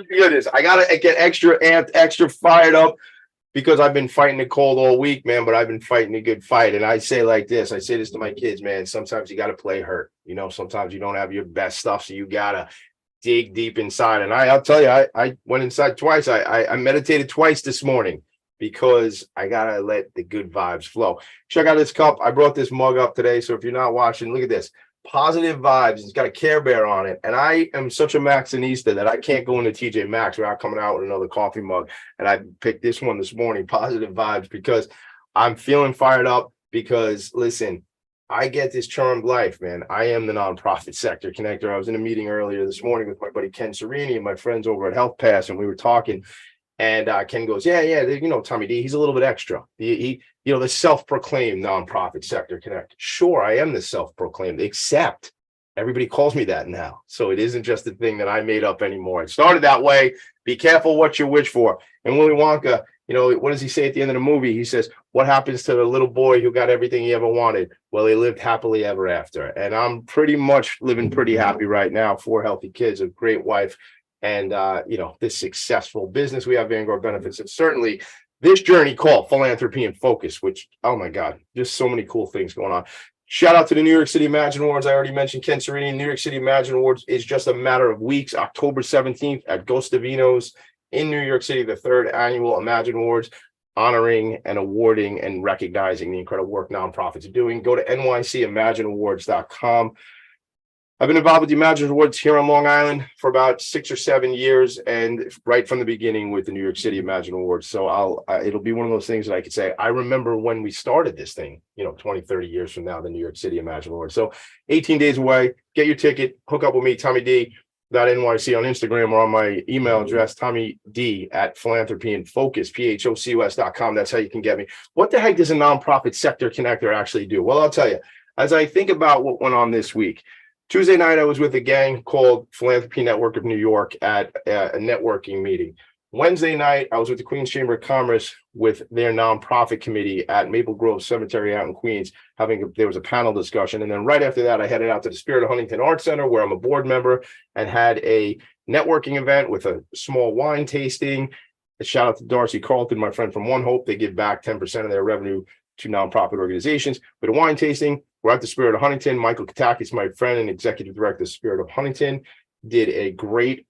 Goodness, I gotta get extra amped, extra fired up because I've been fighting the cold all week, man. But I've been fighting a good fight, and I say like this: I say this to my kids, man. Sometimes you got to play hurt. Sometimes you don't have your best stuff, so you gotta dig deep inside. And I'll tell you, I went inside twice. I meditated twice this morning because I gotta let the good vibes flow. Check out this cup. I brought this mug up today, so if you're not watching, look at this. Positive vibes. It's got a Care Bear on it. And I am such a Maxinista that I can't go into TJ Maxx without coming out with another coffee mug. And I picked this one this morning, Positive Vibes, because I'm feeling fired up because, listen, I get this charmed life, man. I am the nonprofit sector connector. I was in a meeting earlier this morning with my buddy Ken Serini and my friends over at Health Pass, and we were talking. And Ken goes, yeah, Tommy D, he's a little bit extra. He the self-proclaimed nonprofit sector connector. Sure, I am the self-proclaimed, except everybody calls me that now. So it isn't just a thing that I made up anymore. It started that way. Be careful what you wish for. And Willy Wonka, what does he say at the end of the movie? He says, what happens to the little boy who got everything he ever wanted? Well, he lived happily ever after. And I'm pretty much living pretty happy right now. 4 healthy kids, a great wife, and this successful business we have, Vanguard Benefits, and certainly this journey called Philanthropy and Phocus, which, oh my God, just so many cool things going on. Shout out to the New York City Imagine Awards. I already mentioned Ken Serini. New York City Imagine Awards is just a matter of weeks. October 17th at Gustavino's in New York City, the 3rd annual Imagine Awards, honoring and awarding and recognizing the incredible work nonprofits are doing. Go to nycimagineawards.com. I've been involved with the Imagine Awards here on Long Island for about 6 or 7 years, and right from the beginning with the New York City Imagine Awards. So it'll be one of those things that I could say, I remember when we started this thing, 20, 30 years from now, the New York City Imagine Awards. So 18 days away, get your ticket, hook up with me, Tommy D. .nyc on Instagram or on my email address, Tommy D at Philanthropy and Phocus, PHOCUS.com. That's how you can get me. What the heck does a nonprofit sector connector actually do? Well, I'll tell you, as I think about what went on this week, Tuesday night, I was with a gang called Philanthropy Network of New York at a networking meeting. Wednesday night, I was with the Queens Chamber of Commerce with their nonprofit committee at Maple Grove Cemetery out in Queens. There was a panel discussion. And then right after that, I headed out to the Spirit of Huntington Arts Center, where I'm a board member, and had a networking event with a small wine tasting. A shout out to Darcy Carlton, my friend from One Hope. They give back 10% of their revenue to nonprofit organizations. With a wine tasting, we're at the Spirit of Huntington. Michael Katakis, my friend and executive director of Spirit of Huntington, did a great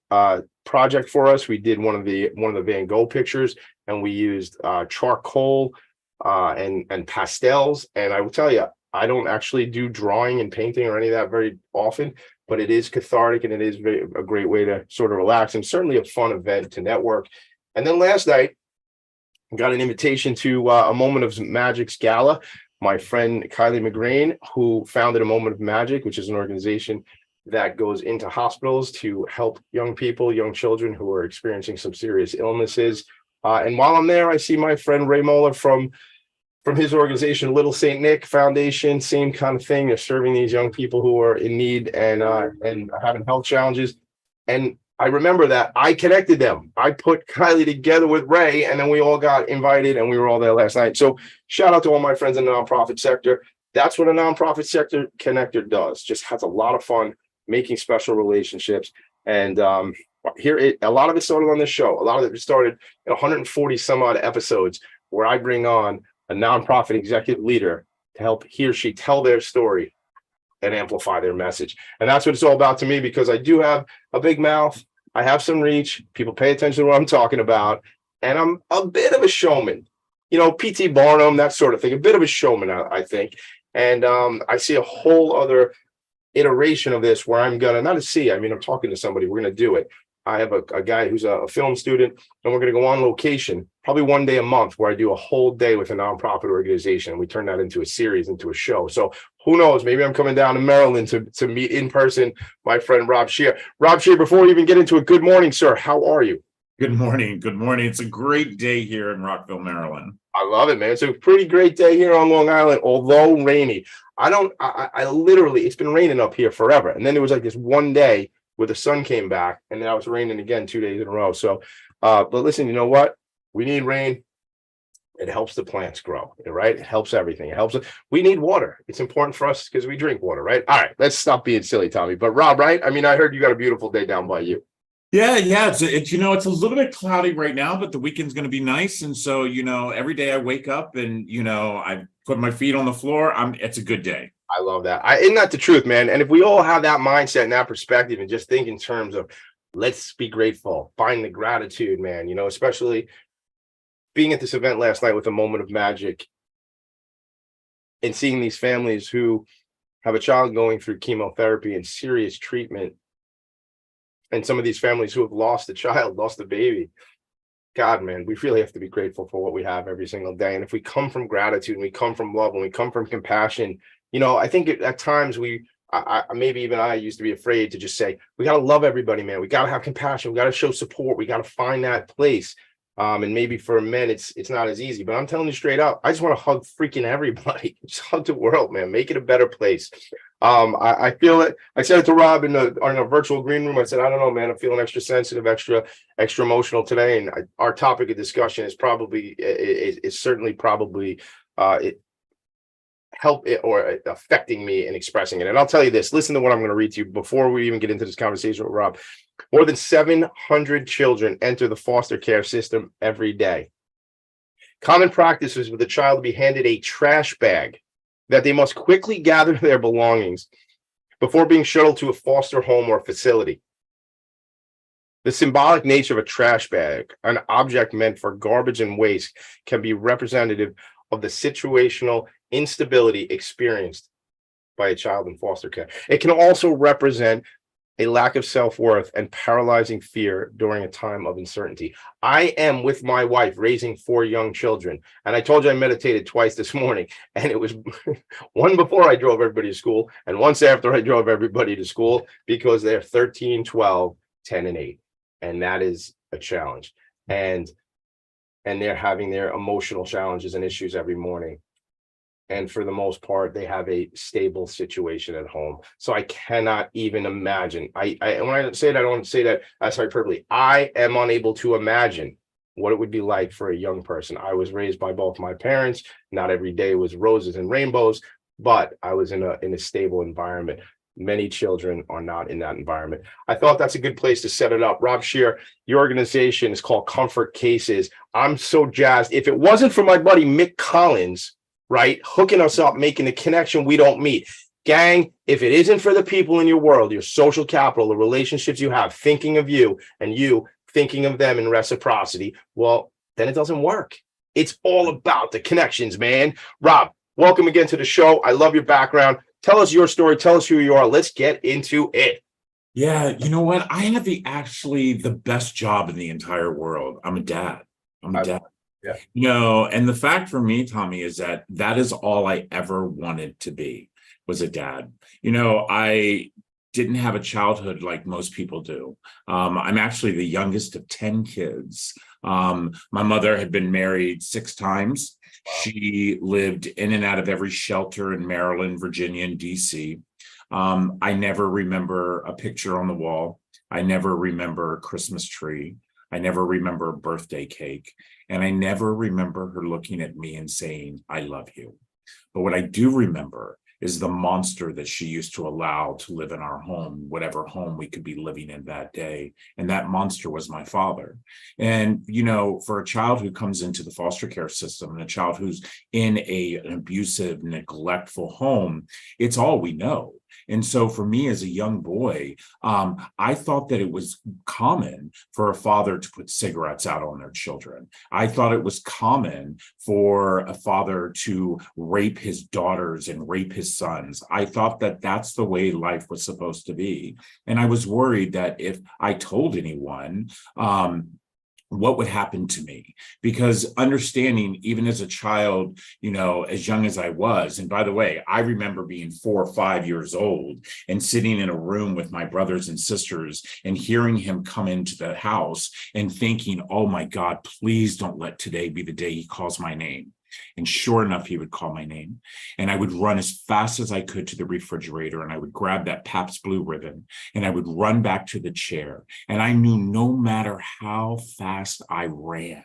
project for us. We did one of the Van Gogh pictures, and we used charcoal and pastels. And I will tell you, I don't actually do drawing and painting or any of that very often, but it is cathartic, and it is a great way to sort of relax, and certainly a fun event to network. And then last night, I got an invitation to a Moment of Magic's gala. My friend Kylie McGrain, who founded A Moment of Magic, which is an organization that goes into hospitals to help young people, young children who are experiencing some serious illnesses. And while I'm there, I see my friend Ray Moeller from his organization, Little St. Nick Foundation, same kind of thing. They're serving these young people who are in need and having health challenges. And I remember that I connected them. I put Kylie together with Ray, and then we all got invited, and we were all there last night. So shout out to all my friends in the nonprofit sector. That's what a nonprofit sector connector does. Just has a lot of fun making special relationships. And a lot of it started on this show. A lot of it started in 140 some odd episodes, where I bring on a nonprofit executive leader to help he or she tell their story and amplify their message. And that's what it's all about to me, because I do have a big mouth. I have some reach. People pay attention to what I'm talking about. And I'm a bit of a showman, P.T. Barnum, that sort of thing, a bit of a showman, I think. And I see a whole other iteration of this where I'm I'm talking to somebody, we're going to do it. I have a guy who's a film student, and we're going to go on location, probably one day a month, where I do a whole day with a nonprofit organization. We turn that into a series, into a show. So who knows? Maybe I'm coming down to Maryland to meet in person my friend Rob Scheer. Rob Scheer, before we even get into it, good morning, sir. How are you? Good morning. Good morning. It's a great day here in Rockville, Maryland. I love it, man. It's a pretty great day here on Long Island, although rainy. I literally, it's been raining up here forever. And then there was like this one day where the sun came back, and then it was raining again 2 days in a row. So, but listen, you know what? We need rain. It helps the plants grow, right? It helps everything. It helps. We need water. It's important for us because we drink water, right? All right, let's stop being silly, Tommy. But Rob, right? I heard you got a beautiful day down by you. Yeah. It's a little bit cloudy right now, but the weekend's going to be nice. And so, every day I wake up and, I put my feet on the floor. It's a good day. I love that. Isn't that the truth, man? And if we all have that mindset and that perspective and just think in terms of let's be grateful, find the gratitude, man, especially being at this event last night with a moment of magic and seeing these families who have a child going through chemotherapy and serious treatment, and some of these families who have lost a child, lost a baby. God, man, we really have to be grateful for what we have every single day. And if we come from gratitude and we come from love and we come from compassion, I think at times maybe even I used to be afraid to just say, we got to love everybody, man. We got to have compassion. We got to show support. We got to find that place. And maybe for men, it's not as easy, but I'm telling you straight up, I just want to hug freaking everybody. Just hug the world, man. Make it a better place. I feel it. I said it to Rob in a virtual green room. I said, I don't know, man. I'm feeling extra sensitive, extra emotional today. And our topic of discussion is certainly probably it help it or affecting me and expressing it. And I'll tell you this, listen to what I'm going to read to you before we even get into this conversation with Rob. More than 700 children enter the foster care system every day. Common practice is for the child to be handed a trash bag that they must quickly gather their belongings before being shuttled to a foster home or facility. The symbolic nature of a trash bag, an object meant for garbage and waste, can be representative of the situational instability experienced by a child in foster care. It can also represent a lack of self-worth and paralyzing fear during a time of uncertainty. I am with my wife raising 4 young children. And I told you I meditated twice this morning. And it was one before I drove everybody to school and once after I drove everybody to school, because they're 13, 12, 10, and 8. And that is a challenge. And they're having their emotional challenges and issues every morning. And for the most part, they have a stable situation at home. So I cannot even imagine. When I say that, I don't say that as hyperbole. I am unable to imagine what it would be like for a young person. I was raised by both my parents. Not every day was roses and rainbows, but I was in a stable environment. Many children are not in that environment. I thought that's a good place to set it up. Rob Shear, your organization is called Comfort Cases. I'm so jazzed. If it wasn't for my buddy Mick Collins, right, hooking us up, making the connection we don't meet. Gang, if it isn't for the people in your world, your social capital, the relationships you have, thinking of you and you thinking of them in reciprocity, well, then it doesn't work. It's all about the connections, man. Rob, welcome again to the show. I love your background. Tell us your story. Tell us who you are. Let's get into it. Yeah, you know what? I have the best job in the entire world. I'm a dad. Yeah. And the fact for me, Tommy, is that is all I ever wanted to be, was a dad. I didn't have a childhood like most people do. I'm actually the youngest of 10 kids. My mother had been married 6 times. Wow. She lived in and out of every shelter in Maryland, Virginia, and DC. I never remember a picture on the wall. I never remember a Christmas tree. I never remember a birthday cake. And I never remember her looking at me and saying, I love you. But what I do remember is the monster that she used to allow to live in our home, whatever home we could be living in that day. And that monster was my father. And, for a child who comes into the foster care system and a child who's in an abusive, neglectful home, it's all we know. And so for me as a young boy, I thought that it was common for a father to put cigarettes out on their children. I thought it was common for a father to rape his daughters and rape his sons. I thought that that's the way life was supposed to be. And I was worried that if I told anyone, what would happen to me? Because understanding, even as a child, as young as I was, and by the way, I remember being 4 or 5 years old and sitting in a room with my brothers and sisters and hearing him come into the house and thinking, oh my God, please don't let today be the day he calls my name. And sure enough, he would call my name, and I would run as fast as I could to the refrigerator, and I would grab that Pabst Blue Ribbon, and I would run back to the chair. And I knew no matter how fast I ran,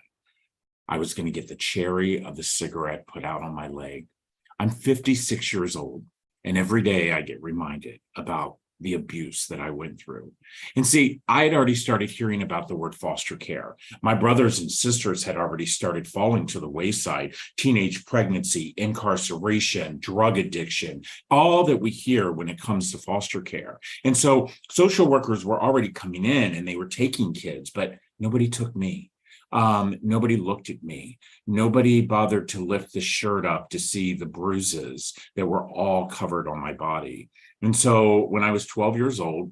I was going to get the cherry of the cigarette put out on my leg. I'm 56 years old, and every day I get reminded about the abuse that I went through. And see, I had already started hearing about the word foster care. My brothers and sisters had already started falling to the wayside: teenage pregnancy, incarceration, drug addiction, all that we hear when it comes to foster care. And so social workers were already coming in and they were taking kids, but nobody took me. Nobody looked at me. Nobody bothered to lift the shirt up to see the bruises that were all covered on my body. And so when I was 12 years old,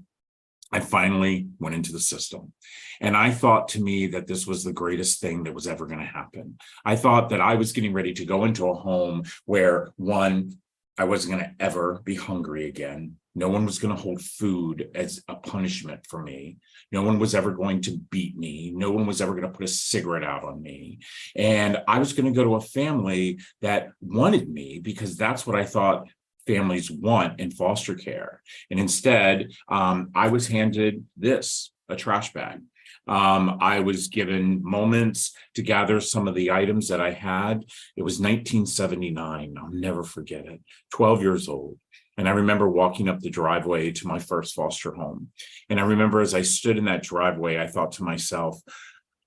I finally went into the system. And I thought to me that this was the greatest thing that was ever going to happen. I thought that I was getting ready to go into a home where, one, I wasn't going to ever be hungry again. No one was going to hold food as a punishment for me. No one was ever going to beat me. No one was ever going to put a cigarette out on me. And I was going to go to a family that wanted me, because that's what I thought families want in foster care. And instead, I was handed this, a trash bag. I was given moments to gather some of the items that I had. It was 1979. I'll never forget it. 12 years old. And I remember walking up the driveway to my first foster home. And I remember as I stood in that driveway, I thought to myself,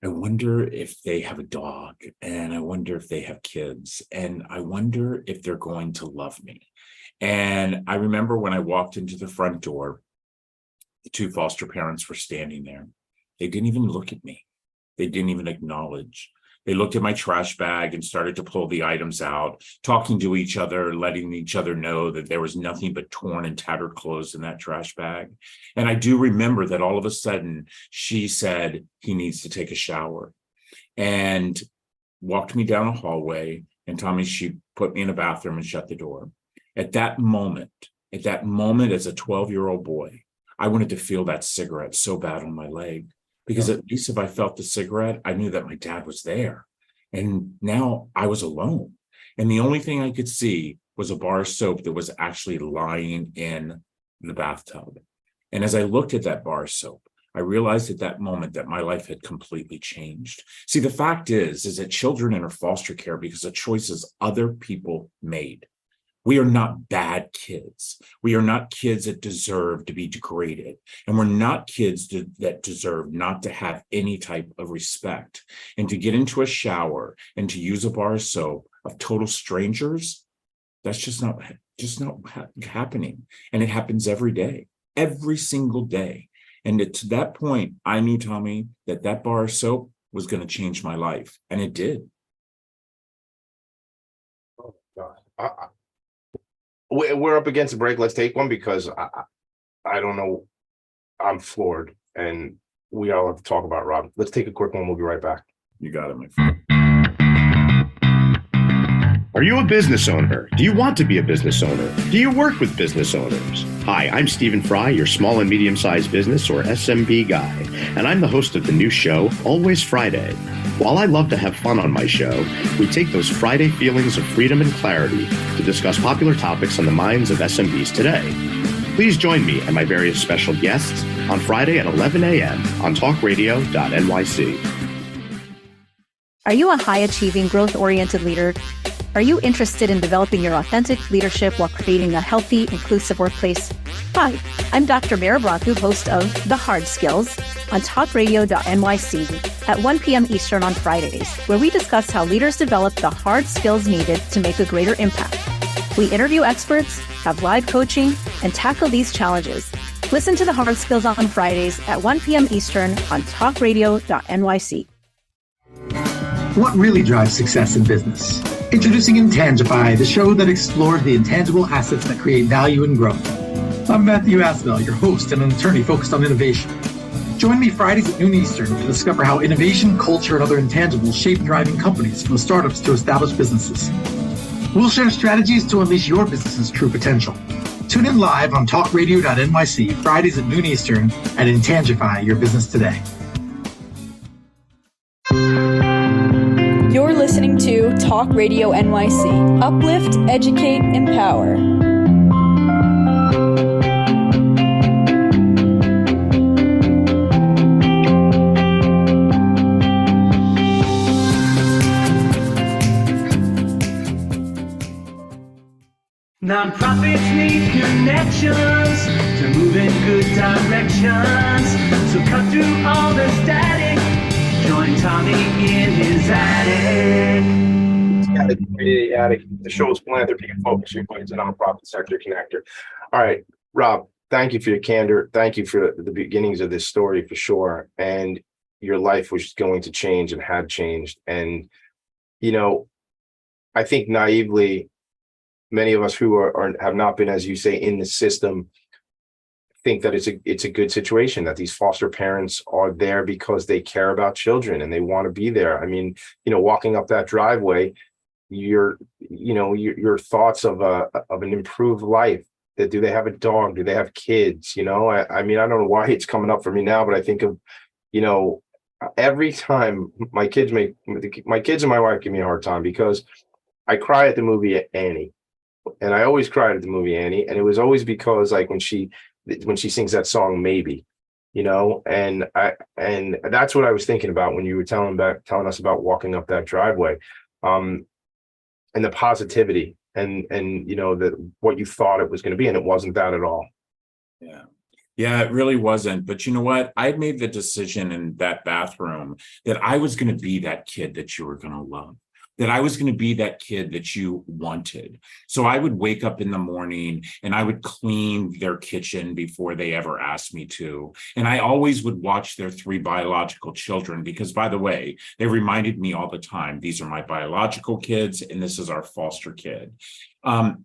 I wonder if they have a dog, and I wonder if they have kids, and I wonder if they're going to love me. And I remember when I walked into the front door, the two foster parents were standing there. They didn't even look at me. They didn't even acknowledge. They looked at my trash bag and started to pull the items out, talking to each other, letting each other know that there was nothing but torn and tattered clothes in that trash bag. And I do remember that all of a sudden she said, he needs to take a shower, and walked me down a hallway. And Tommy, she put me in a bathroom and shut the door. At that moment, as a 12-year-old boy, I wanted to feel that cigarette so bad on my leg. Because at least if I felt the cigarette, I knew that my dad was there. And now I was alone. And the only thing I could see was a bar of soap that was actually lying in the bathtub. And as I looked at that bar of soap, I realized at that moment that my life had completely changed. See, the fact is that children enter foster care because of choices other people made. We are not bad kids. We are not kids that deserve to be degraded. And we're not kids that deserve not to have any type of respect. And to get into a shower and to use a bar of soap of total strangers, that's just not happening. And it happens every day, every single day. And to that point, I knew, Tommy, that bar of soap was going to change my life. And it did. Oh, God. We're up against a break. Let's take one, because I don't know. I'm floored, and we all have to talk about Rob. Let's take a quick one. We'll be right back. You got it, my friend. Are you a business owner? Do you want to be a business owner? Do you work with business owners? Hi, I'm Stephen Fry, your small and medium-sized business, or SMB guy, and I'm the host of the new show, Always Friday. While I love to have fun on my show, we take those Friday feelings of freedom and clarity to discuss popular topics on the minds of SMBs today. Please join me and my various special guests on Friday at 11 a.m. on talkradio.nyc. Are you a high-achieving, growth-oriented leader? Are you interested in developing your authentic leadership while creating a healthy, inclusive workplace? Hi, I'm Dr. Mara Braku, host of The Hard Skills on talkradio.nyc at 1 p.m. Eastern on Fridays, where we discuss how leaders develop the hard skills needed to make a greater impact. We interview experts, have live coaching, and tackle these challenges. Listen to The Hard Skills on Fridays at 1 p.m. Eastern on talkradio.nyc. What really drives success in business? Introducing Intangify, the show that explores the intangible assets that create value and growth. I'm Matthew Asbell, your host and an attorney focused on innovation. Join me Fridays at noon Eastern to discover how innovation, culture, and other intangibles shape thriving companies, from startups to established businesses. We'll share strategies to unleash your business's true potential. Tune in live on talkradio.nyc Fridays at noon Eastern and Intangify your business today. You're listening to Talk Radio NYC. Uplift, educate, empower. Nonprofits need connections to move in good directions. So cut through all the static. Join Tommy in his attic. The show is Philanthropy and Phocus. Your it's a nonprofit sector connector. All right, Rob, thank you for your candor. Thank you for the beginnings of this story for sure. And your life was going to change and had changed. And, you know, I think naively, many of us who have not been, as you say, in the system, think that it's a good situation, that these foster parents are there because they care about children and they want to be there. I mean, walking up that driveway, your thoughts of an improved life. That do they have a dog? Do they have kids? I mean, I don't know why it's coming up for me now, but I think of, every time my kids and my wife give me a hard time because I cry at the movie Annie. And I always cried at the movie Annie, and it was always because like when she sings that song Maybe, and that's what I was thinking about when you were telling us about walking up that driveway, and the positivity and what you thought it was going to be, and it wasn't that at all. Yeah, it really wasn't. But you know what? I made the decision in that bathroom that I was going to be that kid that you were going to love, that I was going to be that kid that you wanted. So I would wake up in the morning and I would clean their kitchen before they ever asked me to. And I always would watch their 3 biological children because, by the way, they reminded me all the time, these are my biological kids and this is our foster kid. You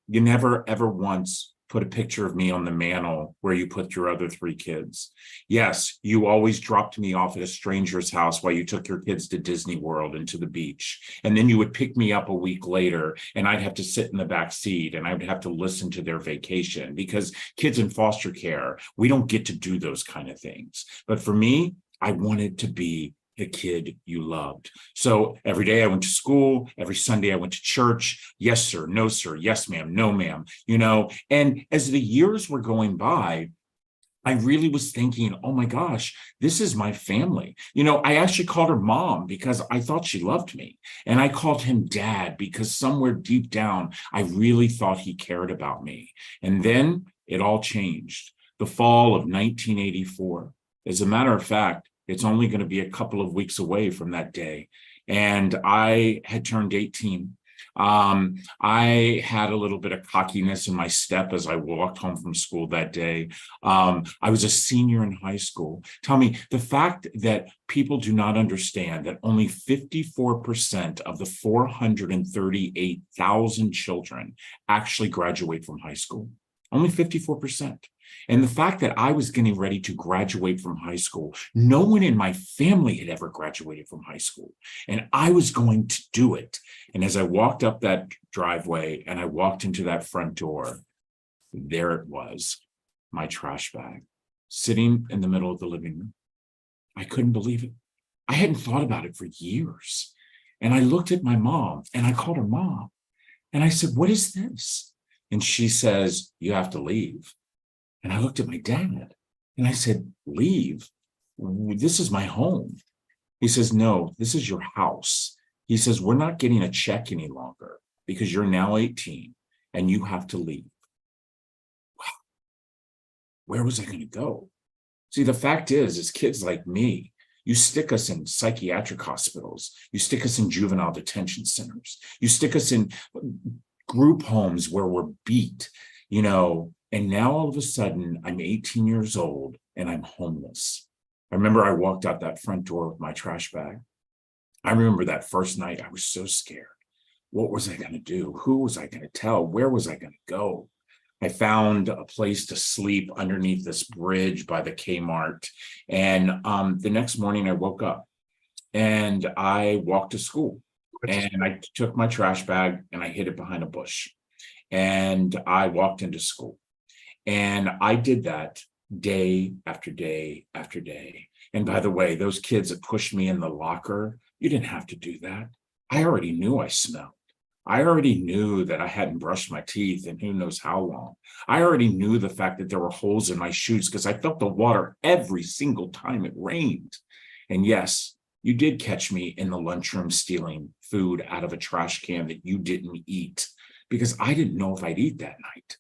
never, ever once put a picture of me on the mantle where you put your other 3 kids. Yes, you always dropped me off at a stranger's house while you took your kids to Disney World and to the beach. And then you would pick me up a week later and I'd have to sit in the back seat and I would have to listen to their vacation because kids in foster care, we don't get to do those kind of things. But for me, I wanted to be the kid you loved. So every day I went to school, every Sunday I went to church. Yes, sir. No, sir. Yes, ma'am. No, ma'am. And as the years were going by, I really was thinking, oh my gosh, this is my family. I actually called her mom because I thought she loved me. And I called him dad because somewhere deep down, I really thought he cared about me. And then it all changed. The fall of 1984. As a matter of fact, it's only going to be a couple of weeks away from that day. And I had turned 18. I had a little bit of cockiness in my step as I walked home from school that day. I was a senior in high school. Tommy, the fact that people do not understand that only 54% of the 438,000 children actually graduate from high school. Only 54%. And the fact that I was getting ready to graduate from high school, no one in my family had ever graduated from high school. And I was going to do it. And as I walked up that driveway and I walked into that front door, there it was, my trash bag, sitting in the middle of the living room. I couldn't believe it. I hadn't thought about it for years. And I looked at my mom and I called her mom. And I said, what is this? And she says, you have to leave. And I looked at my dad and I said, leave? This is my home. He says, no, this is your house. He says, we're not getting a check any longer because you're now 18 and you have to leave. Wow. Where was I going to go? See, the fact is kids like me, you stick us in psychiatric hospitals. You stick us in juvenile detention centers. You stick us in group homes where we're beat, and now all of a sudden I'm 18 years old and I'm homeless. I remember I walked out that front door with my trash bag. I remember that first night I was so scared. What was I going to do? Who was I going to tell? Where was I going to go? I found a place to sleep underneath this bridge by the Kmart. And the next morning I woke up and I walked to school and I took my trash bag and I hid it behind a bush and I walked into school. And I did that day after day after day. And by the way, those kids that pushed me in the locker, you didn't have to do that. I already knew I smelled. I already knew that I hadn't brushed my teeth in who knows how long. I already knew the fact that there were holes in my shoes because I felt the water every single time it rained. And yes, you did catch me in the lunchroom stealing food out of a trash can that you didn't eat. because I didn't know if I'd eat that night.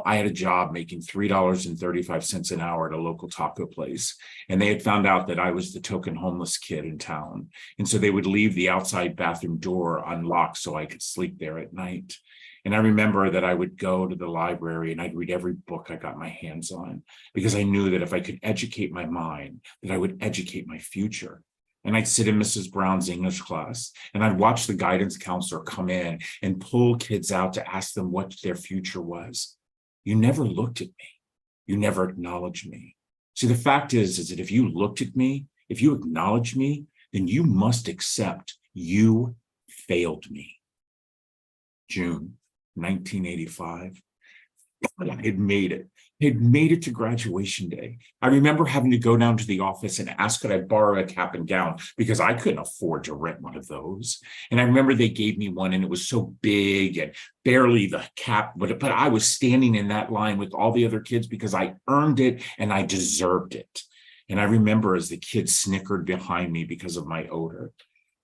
I had a job making $3.35 an hour at a local taco place, and they had found out that I was the token homeless kid in town. And so they would leave the outside bathroom door unlocked so I could sleep there at night. And I remember that I would go to the library and I'd read every book I got my hands on, because I knew that if I could educate my mind, that I would educate my future. And I'd sit in Mrs. Brown's English class and I'd watch the guidance counselor come in and pull kids out to ask them what their future was. You never looked at me. You never acknowledged me. See, the fact is that if you looked at me, if you acknowledged me, then you must accept you failed me. June 1985. I had made it. I had made it to graduation day. I remember having to go down to the office and ask could I borrow a cap and gown, because I couldn't afford to rent one of those. And I remember they gave me one and it was so big and barely the cap, but I was standing in that line with all the other kids because I earned it and I deserved it. And I remember as the kids snickered behind me because of my odor.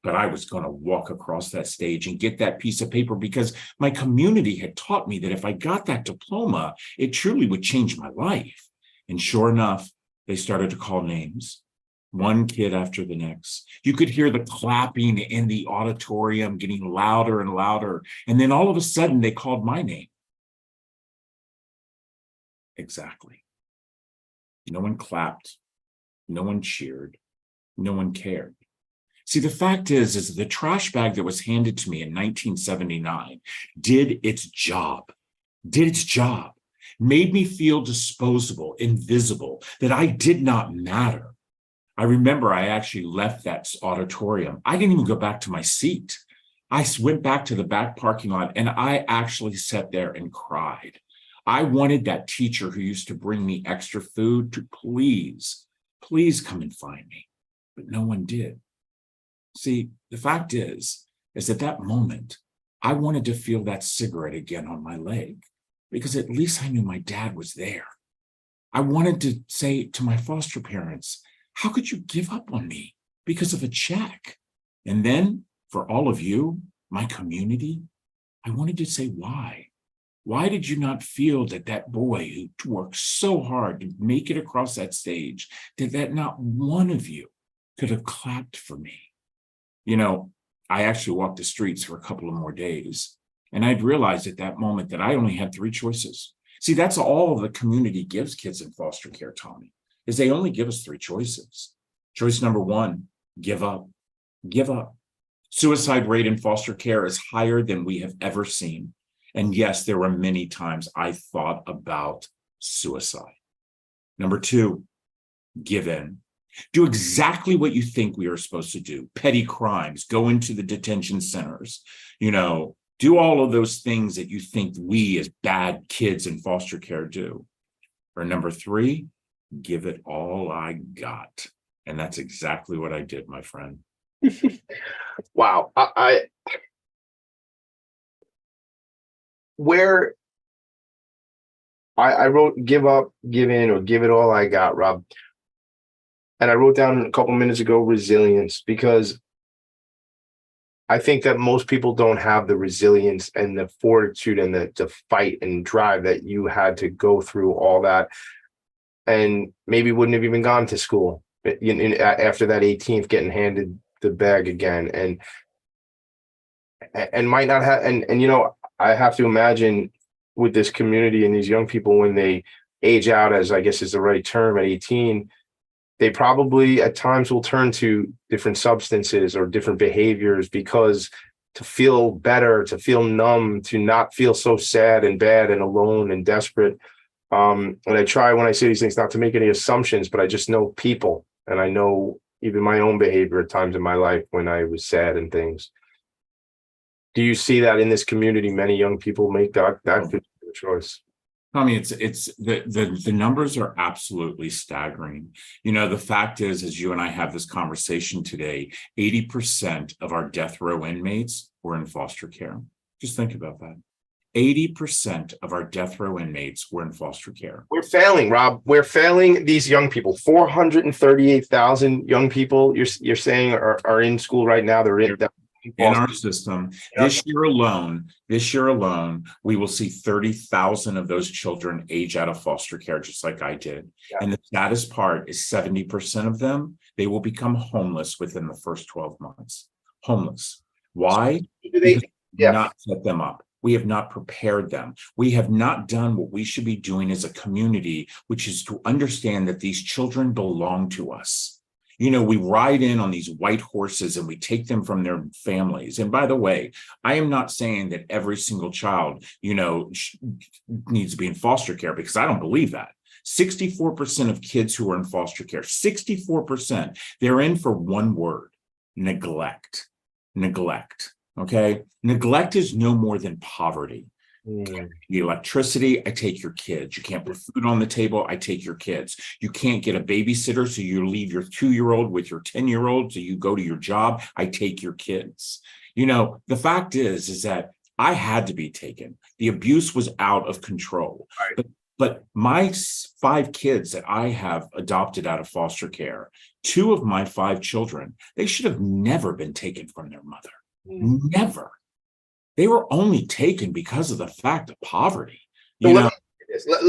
But I was going to walk across that stage and get that piece of paper, because my community had taught me that if I got that diploma, it truly would change my life. And sure enough, they started to call names, one kid after the next. You could hear the clapping in the auditorium getting louder and louder. And then all of a sudden, they called my name. Exactly. No one clapped. No one cheered. No one cared. See, the fact is the trash bag that was handed to me in 1979 did its job, made me feel disposable, invisible, that I did not matter. I remember I actually left that auditorium. I didn't even go back to my seat. I went back to the back parking lot and I actually sat there and cried. I wanted that teacher who used to bring me extra food to please come and find me, but no one did. See, the fact is at that moment, I wanted to feel that cigarette again on my leg, because at least I knew my dad was there. I wanted to say to my foster parents, how could you give up on me because of a check? And then for all of you, my community, I wanted to say, why? Why did you not feel that boy who worked so hard to make it across that stage, that not one of you could have clapped for me? I actually walked the streets for a couple of more days, and I'd realized at that moment that I only had 3 choices. See, that's all the community gives kids in foster care, Tommy, is they only give us 3 choices. Choice number 1, give up. Give up. Suicide rate in foster care is higher than we have ever seen. And yes, there were many times I thought about suicide. Number 2, give in. Do exactly what you think we are supposed to do. Petty crimes, go into the detention centers, do all of those things that you think we as bad kids in foster care do. Or number 3, give it all I got. And that's exactly what I did, my friend. Wow. I wrote give up, give in, or give it all I got, Rob. And I wrote down a couple minutes ago, resilience, because I think that most people don't have the resilience and the fortitude and the fight and drive that you had to go through all that, and maybe wouldn't have even gone to school after that 18th, getting handed the bag again, and might not have. And I have to imagine with this community and these young people, when they age out, as I guess is the right term, at 18, they probably at times will turn to different substances or different behaviors, because to feel better, to feel numb, to not feel so sad and bad and alone and desperate. And I try, when I say these things, not to make any assumptions, but I just know people, and I know even my own behavior at times in my life when I was sad and things. Do you see that in this community? Many young people make that choice. Tommy, it's the numbers are absolutely staggering. The fact is, as you and I have this conversation today, 80% of our death row inmates were in foster care. Just think about that. 80% of our death row inmates were in foster care. We're failing, Rob. We're failing these young people. 438,000 young people you're saying are in school right now. They're in in our system. This year alone, we will see 30,000 of those children age out of foster care, just like I did. Yeah. And the saddest part is 70% of them, they will become homeless within the first 12 months. Homeless. Why? Because we have not set them up. We have not prepared them. We have not done what we should be doing as a community, which is to understand that these children belong to us. You know, we ride in on these white horses and we take them from their families. And by the way, I am not saying that every single child, you know, needs to be in foster care, because I don't believe that. 64% of kids who are in foster care, 64%, they're in for one word: neglect. Neglect. Okay. Neglect is no more than poverty. The electricity, I take your kids. You can't put food on the table, I take your kids. You can't get a babysitter, so you leave your 2-year-old with your 10-year-old, so you go to your job, I take your kids. You know, the fact is that I had to be taken. The abuse was out of control. Right. But my 5 kids that I have adopted out of foster care, 2 of my 5 children, they should have never been taken from their mother. Never. They were only taken because of the fact of poverty. Let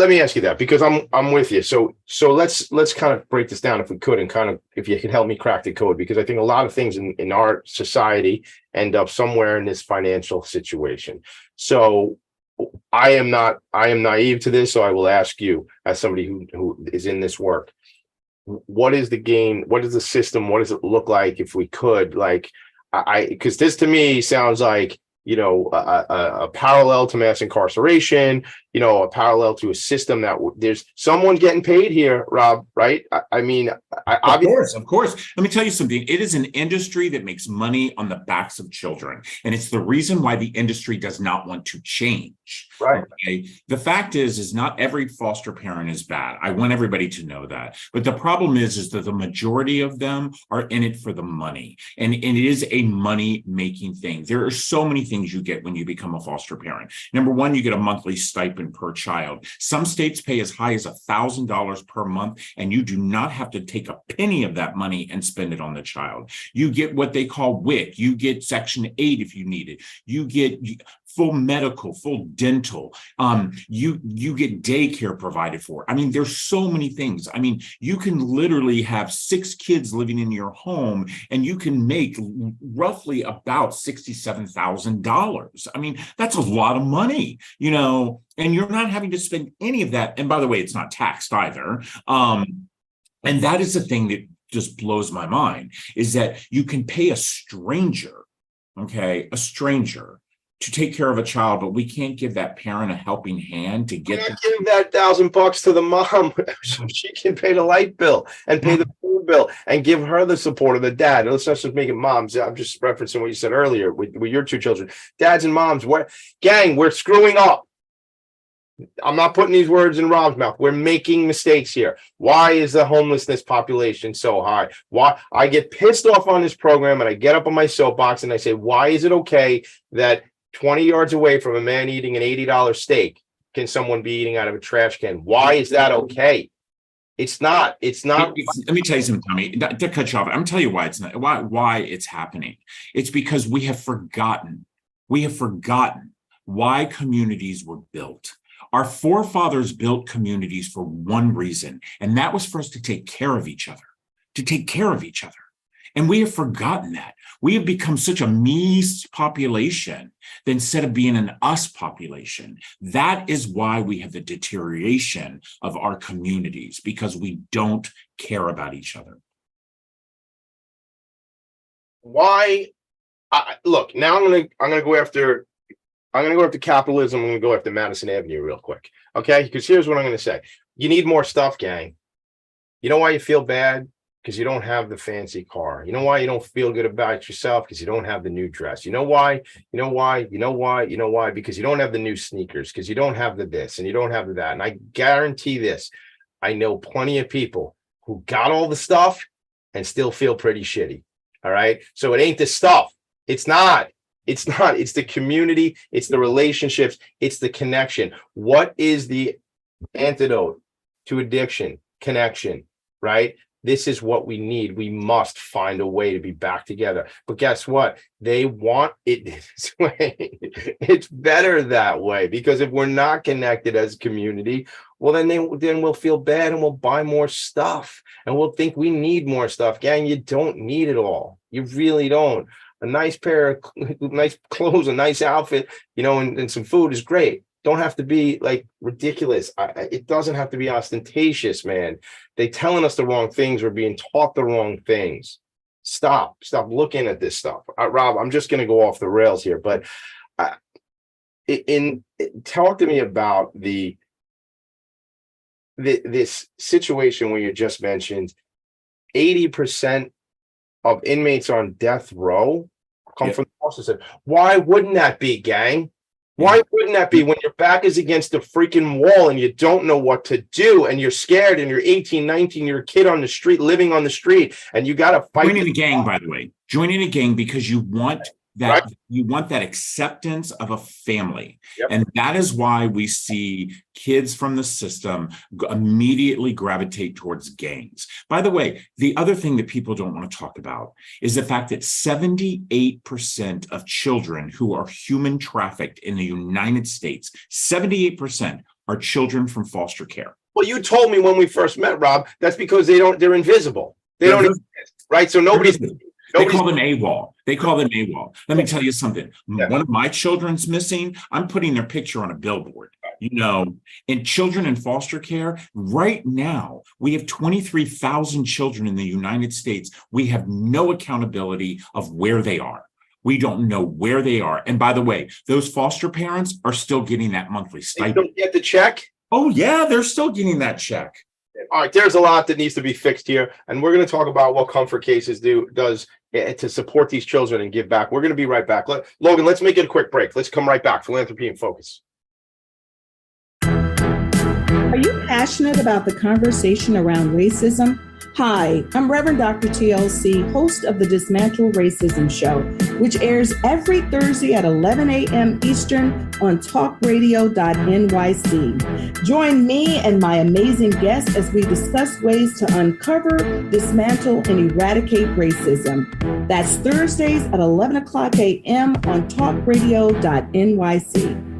me ask you that, because I'm with you. So let's kind of break this down, if we could, and kind of, if you could help me crack the code, because I think a lot of things in our society end up somewhere in this financial situation. So I am naive to this, so I will ask you, as somebody who is in this work, what is the game? What is the system? What does it look like, if we could, like, because this to me sounds like, you know, a parallel to mass incarceration, you know, a parallel to a system that there's someone getting paid here, Rob, right? I mean, of course. Let me tell you something. It is an industry that makes money on the backs of children. And it's the reason why the industry does not want to change. Right. Okay? The fact is not every foster parent is bad. I want everybody to know that. But the problem is that the majority of them are in it for the money. And it is a money-making thing. There are so many things you get when you become a foster parent. Number one, you get a monthly stipend per child. Some states pay as high as $1,000 per month, and you do not have to take a penny of that money and spend it on the child. You get what they call WIC. You get Section 8 if you need it. You get full medical, full dental. You get daycare provided for. I mean, there's so many things. I mean, you can literally have 6 kids living in your home, and you can make roughly about $67,000. I mean, that's a lot of money, you know, and you're not having to spend any of that. And by the way, it's not taxed either. And that is the thing that just blows my mind, is that you can pay a stranger, a stranger, to take care of a child, but we can't give that parent a helping hand to get. Give that $1,000 to the mom so she can pay the light bill and pay the food bill and give her the support of the dad. Let's not just make it moms. I'm just referencing what you said earlier with your 2 children, dads and moms. Gang, we're screwing up. I'm not putting these words in Rob's mouth. We're making mistakes here. Why is the homelessness population so high? Why? I get pissed off on this program, and I get up on my soapbox and I say, why is it okay that 20 yards away from a man eating an $80 steak can someone be eating out of a trash can? Why is that okay? It's not. Let me tell you something, Tommy, to cut you off. I'm telling you why it's not, why it's happening. It's because we have forgotten why communities were built. Our forefathers built communities for one reason, and that was for us to take care of each other, And we have forgotten that. We have become such a me population that instead of being an us population. That is why we have the deterioration of our communities, because we don't care about each other. Why? Look, now I'm gonna go after capitalism. I'm gonna go after Madison Avenue real quick, okay? Because here's what I'm gonna say: you need more stuff, gang. You know why you feel bad? Because you don't have the fancy car. You know why you don't feel good about yourself? Because you don't have the new dress. You know why? Because you don't have the new sneakers, because you don't have the this and you don't have the that. And I guarantee this, I know plenty of people who got all the stuff and still feel pretty shitty. All right. So it ain't the stuff. It's not. It's the community. It's the relationships. It's the connection. What is the antidote to addiction? Connection, right? This is what we need. We must find a way to be back together. But guess what? They want it this way. It's better that way, because if we're not connected as a community, well, then we'll feel bad and we'll buy more stuff and we'll think we need more stuff. Gang, you don't need it all. You really don't. A nice pair of nice clothes, a nice outfit, and some food is great. Don't have to be like ridiculous. It doesn't have to be ostentatious, man. They telling us the wrong things. We're being taught the wrong things. Stop looking at this stuff. Rob, I'm just going to go off the rails here, but talk to me about this situation where you just mentioned 80% of inmates on death row come from the foster system. Why wouldn't that be, gang? Why wouldn't that be when your back is against the freaking wall and you don't know what to do and you're scared and you're 18, 19, you're a kid on the street, living on the street, and you got to fight. Joining a gang, by the way. Joining a gang because you want that, you want that acceptance of a family. Yep. And that is why we see kids from the system immediately gravitate towards gangs. By the way, the other thing that people don't want to talk about is the fact that 78% of children who are human trafficked in the United States, 78% are children from foster care. Well, you told me when we first met, Rob, that's because they're invisible. They don't exist, right? So nobody's They call them AWOL. Let me tell you something. Yeah. One of my children's missing. I'm putting their picture on a billboard. And children in foster care, right now, we have 23,000 children in the United States. We have no accountability of where they are. We don't know where they are. And by the way, those foster parents are still getting that monthly stipend. They don't get the check? Oh, yeah, they're still getting that check. All right, there's a lot that needs to be fixed here, and we're going to talk about what Comfort Cases does to support these children and give back. We're going to be right back. Logan, let's make it a quick break. Let's come right back. Philanthropy and Focus. Are you passionate about the conversation around racism? Hi, I'm Reverend Dr. TLC, host of the Dismantle Racism Show, which airs every Thursday at 11 a.m. Eastern on talkradio.nyc. Join me and my amazing guests as we discuss ways to uncover, dismantle, and eradicate racism. That's Thursdays at 11 o'clock a.m. on talkradio.nyc.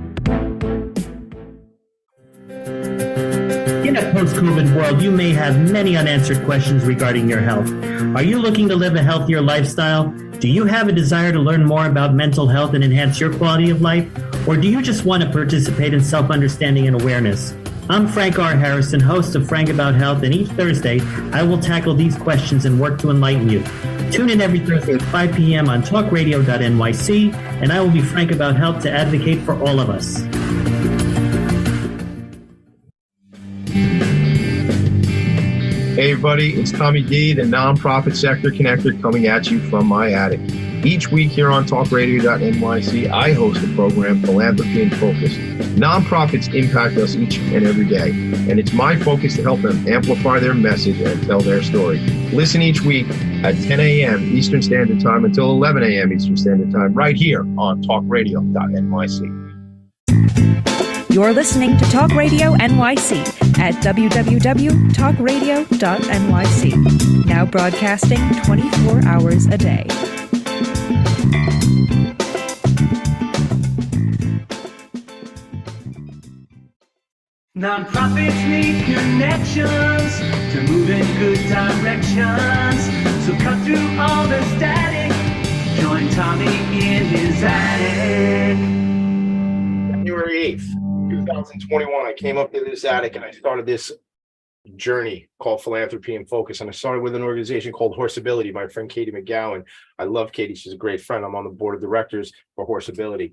In a post-COVID world, you may have many unanswered questions regarding your health. Are you looking to live a healthier lifestyle? Do you have a desire to learn more about mental health and enhance your quality of life? Or do you just want to participate in self-understanding and awareness? I'm Frank R. Harrison, host of Frank About Health, and each Thursday, I will tackle these questions and work to enlighten you. Tune in every Thursday at 5 p.m. on talkradio.nyc, and I will be frank about health to advocate for all of us. Hey everybody, it's Tommy D, the nonprofit sector connector, coming at you from my attic. Each week here on talkradio.nyc, I host a program, Philanthropy and Focus. Nonprofits impact us each and every day, and it's my focus to help them amplify their message and tell their story. Listen each week at 10 a.m. Eastern Standard Time until 11 a.m. Eastern Standard Time, right here on talkradio.nyc. You're listening to Talk Radio NYC at www.talkradio.nyc. Now broadcasting 24 hours a day. Nonprofits need connections to move in good directions. So cut through all the static. Join Tommy in his attic. January 8th. 2021, I came up to this attic and I started this journey called Philanthropy and Focus. And I started with an organization called Horseability. My friend Katie McGowan. I love Katie. She's a great friend. I'm on the board of directors for Horseability.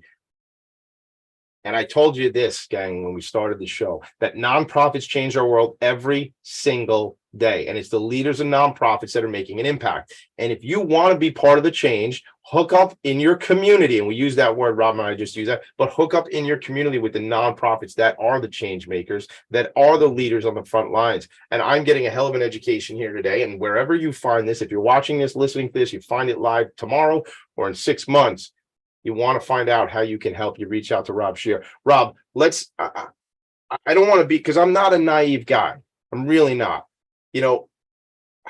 And I told you this, gang, when we started the show, that nonprofits change our world every single day. And it's the leaders of nonprofits that are making an impact. And if you want to be part of the change, hook up in your community. And we use that word, Rob and I just use that, but hook up in your community with the nonprofits that are the change makers, that are the leaders on the front lines. And I'm getting a hell of an education here today. And wherever you find this, if you're watching this, listening to this, you find it live tomorrow or in 6 months, you want to find out how you can help, you reach out to Rob Scheer. Rob, I don't want to be, because I'm not a naive guy. I'm really not.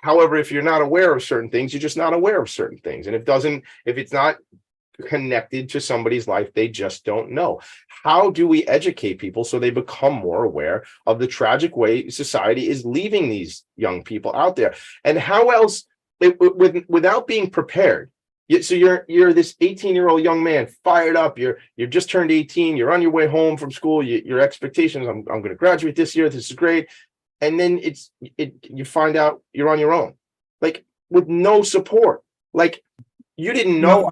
However, if you're not aware of certain things, you're just not aware of certain things. And if it's not connected to somebody's life, they just don't know. How do we educate people so they become more aware of the tragic way society is leaving these young people out there? And how else, without being prepared? So you're this 18-year-old young man, fired up. You're just turned 18. You're on your way home from school. Your expectations: I'm going to graduate this year. This is great. And then you find out you're on your own, like with no support. Like you didn't know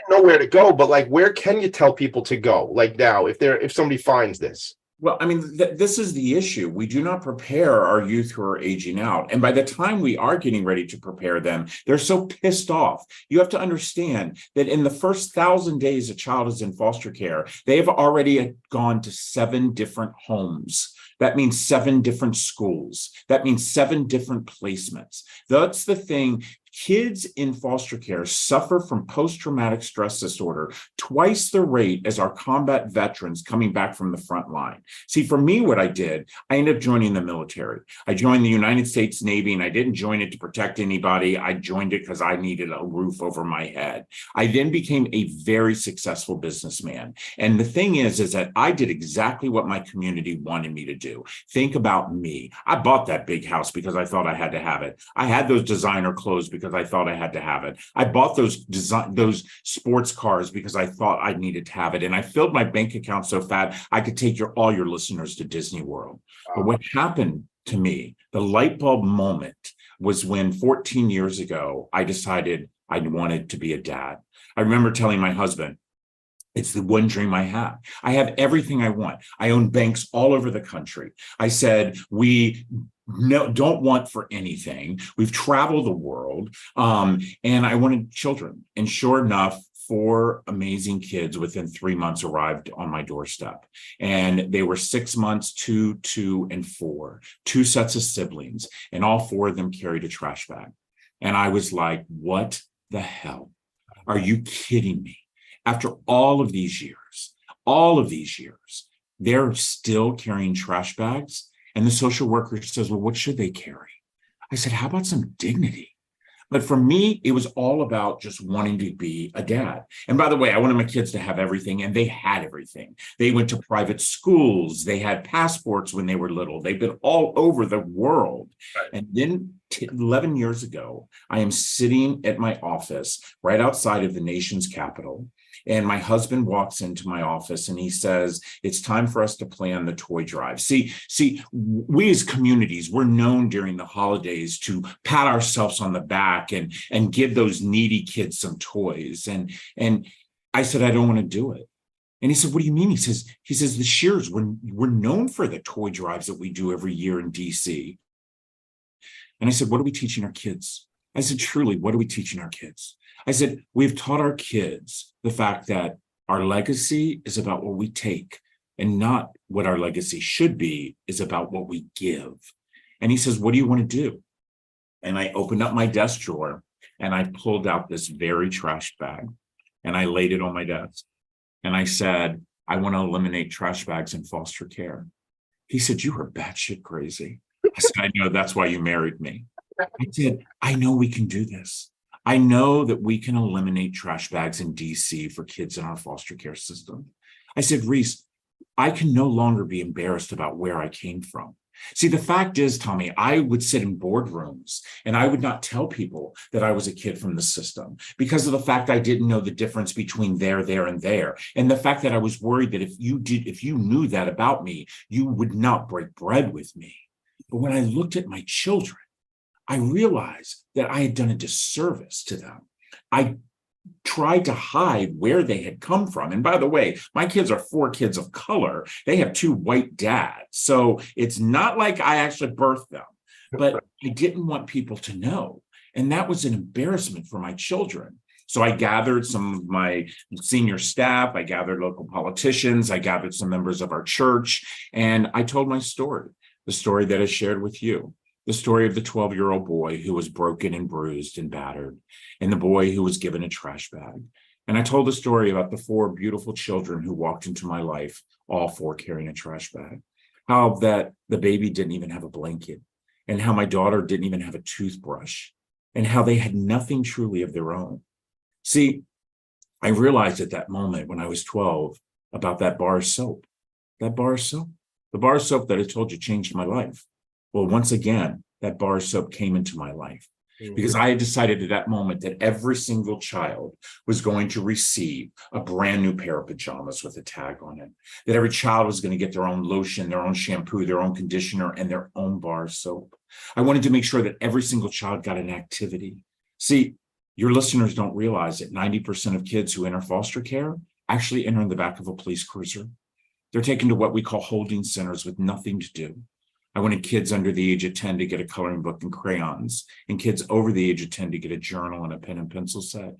where to go, but like where can you tell people to go? Like now, if somebody finds this. Well, I mean, this is the issue. We do not prepare our youth who are aging out. And by the time we are getting ready to prepare them, they're so pissed off. You have to understand that in the first 1,000 days a child is in foster care, they have already gone to 7 different homes. That means 7 different schools. That means 7 different placements. That's the thing. Kids in foster care suffer from post-traumatic stress disorder twice the rate as our combat veterans coming back from the front line. See, for me, what I did, I ended up joining the military. I joined the United States Navy, and I didn't join it to protect anybody. I joined it because I needed a roof over my head. I then became a very successful businessman. And the thing is that I did exactly what my community wanted me to do. Think about me. I bought that big house because I thought I had to have it. I had those designer clothes because I thought I had to have it. I bought those sports cars because I thought I needed to have it. And I filled my bank account so fat I could take all your listeners to Disney World. But what happened to me, the light bulb moment, was when 14 years ago, I decided I wanted to be a dad. I remember telling my husband, it's the one dream I have. I have everything I want. I own banks all over the country. I said, don't want for anything. We've traveled the world, and I wanted children. And sure enough, 4 amazing kids within 3 months arrived on my doorstep. And they were 6 months, 2, 2, and 4, 2 sets of siblings, and all 4 of them carried a trash bag. And I was like, what the hell? Are you kidding me? After all of these years, they're still carrying trash bags. And the social worker says, well, what should they carry? I said, how about some dignity? But for me, it was all about just wanting to be a dad. And by the way, I wanted my kids to have everything, and they had everything. They went to private schools. They had passports when they were little. They've been all over the world. Right. And then 11 years ago, I am sitting at my office right outside of the nation's capital. And my husband walks into my office and he says, it's time for us to plan the toy drive. See, we as communities, we're known during the holidays to pat ourselves on the back and give those needy kids some toys. And I said, I don't want to do it. And he said, what do you mean? He says, the Shears, we're known for the toy drives that we do every year in DC. And I said, what are we teaching our kids? I said, truly, what are we teaching our kids? I said, we've taught our kids the fact that our legacy is about what we take, and not what our legacy should be is about what we give. And he says, what do you want to do? And I opened up my desk drawer and I pulled out this very trash bag and I laid it on my desk. And I said, I want to eliminate trash bags in foster care. He said, you are batshit crazy. I said, I know, that's why you married me. I said, I know we can do this. I know that we can eliminate trash bags in DC for kids in our foster care system. I said, Reese, I can no longer be embarrassed about where I came from. See, the fact is, Tommy, I would sit in boardrooms and I would not tell people that I was a kid from the system because of the fact I didn't know the difference between there, and there. And the fact that I was worried that if you knew that about me, you would not break bread with me. But when I looked at my children, I realized that I had done a disservice to them. I tried to hide where they had come from. And by the way, my kids are 4 kids of color. They have 2 white dads. So it's not like I actually birthed them, but I didn't want people to know. And that was an embarrassment for my children. So I gathered some of my senior staff, I gathered local politicians, I gathered some members of our church, and I told my story, the story that I shared with you. The story of the 12-year-old boy who was broken and bruised and battered, and the boy who was given a trash bag. And I told the story about the 4 beautiful children who walked into my life, all 4 carrying a trash bag. How that the baby didn't even have a blanket, and how my daughter didn't even have a toothbrush, and how they had nothing truly of their own. See, I realized at that moment when I was 12 about that bar of soap, the bar of soap that I told you changed my life. Well, once again, that bar of soap came into my life because I had decided at that moment that every single child was going to receive a brand new pair of pajamas with a tag on it, that every child was going to get their own lotion, their own shampoo, their own conditioner, and their own bar of soap. I wanted to make sure that every single child got an activity. See, your listeners don't realize that 90% of kids who enter foster care actually enter in the back of a police cruiser. They're taken to what we call holding centers with nothing to do. I wanted kids under the age of 10 to get a coloring book and crayons, and kids over the age of 10 to get a journal and a pen and pencil set.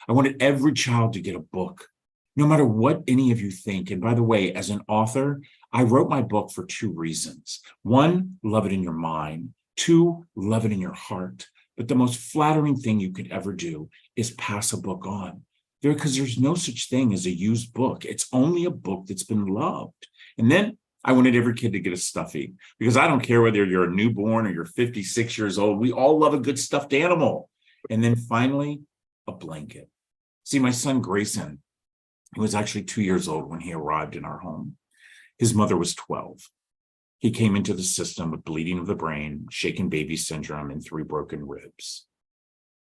I wanted every child to get a book, no matter what any of you think. And by the way, as an author, I wrote my book for two reasons. One, love it in your mind. Two, love it in your heart. But the most flattering thing you could ever do is pass a book on. Because there's no such thing as a used book. It's only a book that's been loved. And then I wanted every kid to get a stuffy, because I don't care whether you're a newborn or you're 56 years old. We all love a good stuffed animal. And then finally, a blanket. See, my son Grayson, he was actually 2 years old when he arrived in our home. His mother was 12. He came into the system with bleeding of the brain, shaken baby syndrome, and 3 broken ribs.